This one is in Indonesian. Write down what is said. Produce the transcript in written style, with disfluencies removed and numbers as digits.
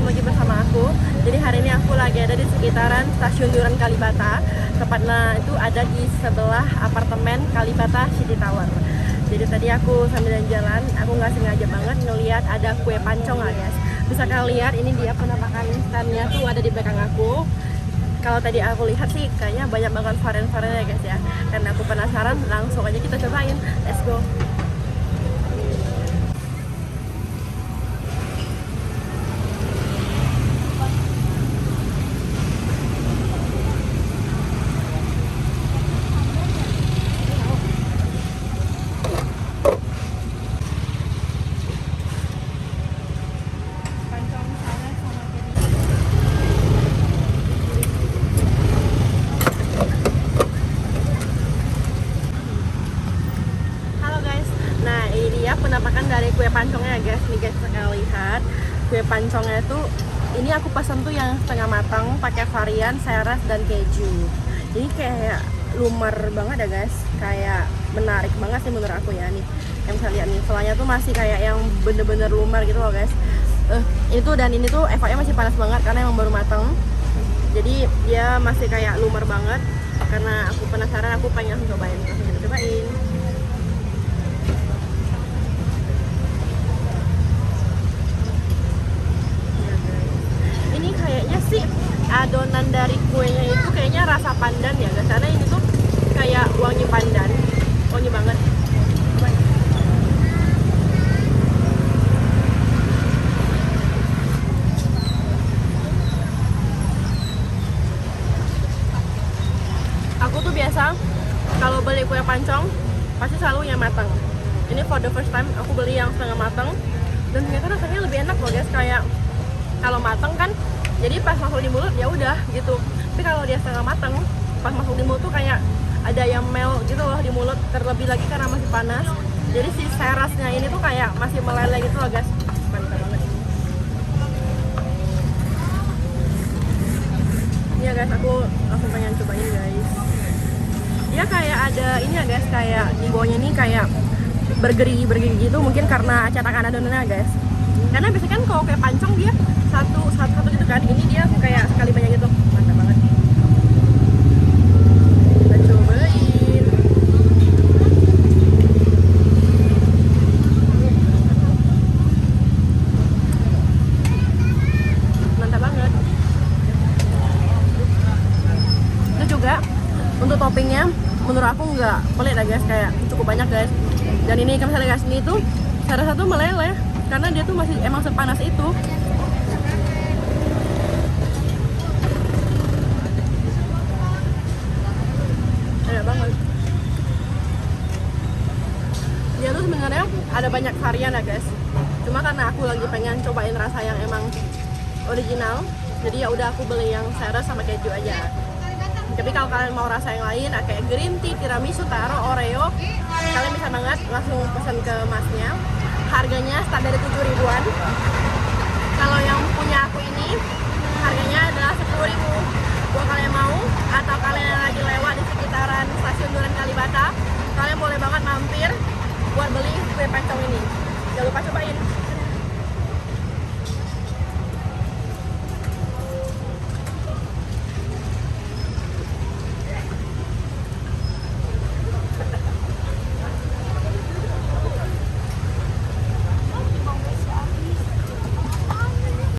lagi bersama aku. Jadi hari ini aku lagi ada di sekitaran Stasiun Duren Kalibata. Tepatnya itu ada di sebelah apartemen Kalibata City Tower. Jadi tadi aku sambil jalan, aku nggak sengaja banget ngelihat ada kue pancong lah guys. Bisa kalian lihat ini dia penampakan standnya tuh ada di belakang aku. Kalau tadi aku lihat sih kayaknya banyak banget varian-variannya guys ya. Karena aku penasaran, langsung aja kita cobain. Let's go. Penampakan dari kue pancongnya guys, nih guys kalian lihat kue pancongnya tuh ini aku pesan tuh yang setengah matang pakai varian seres dan keju. Ini kayak lumer banget ya guys, kayak menarik banget sih menurut aku ya nih. Yang bisa lihat nih, selanya tuh masih kayak yang bener-bener lumer gitu loh guys. Itu dan ini tuh FYI masih panas banget karena emang baru matang. Jadi dia masih kayak lumer banget. Karena aku penasaran, aku pengen langsung cobain, langsung kita cobain. Kayaknya sih adonan dari kuenya itu kayaknya rasa pandan ya guys, karena ini tuh kayak wangi pandan, wangi banget. Aku tuh biasa kalau beli kue pancong pasti selalu yang matang. Ini for the first time aku beli yang setengah matang dan ternyata rasanya lebih enak loh guys. Kayak kalau matang kan jadi pas masuk di mulut ya udah gitu, tapi kalau dia setengah matang pas masuk di mulut tuh kayak ada yang melt gitu loh di mulut, terlebih lagi karena masih panas, jadi si serasnya ini tuh kayak masih meleleh gitu loh guys. Mantap banget ya guys, aku langsung pengen cobain guys. Dia kayak ada ini ya guys, kayak di bawahnya nih kayak bergeri gitu, mungkin karena cetakan adonannya guys. Karena biasanya kan kalau kayak pancong dia satu gitu kan, ini dia kayak sekali banyak gitu. Mantap banget. Kita cobain. Mantap banget. Itu juga untuk toppingnya menurut aku nggak pelit ya guys, kayak cukup banyak guys. Dan ini kan misalnya guys, ini tuh saya rasa tuh meleleh karena dia tuh masih emang sepanas itu. Enak banget. Dia tuh sebenarnya ada banyak varian ya guys. Cuma karena aku lagi pengen cobain rasa yang emang original, jadi ya udah aku beli yang seres sama keju aja. Tapi kalau kalian mau rasa yang lain, kayak green tea, tiramisu, taro, oreo, kalian bisa banget langsung pesan ke masnya. Harganya start dari 7 ribuan.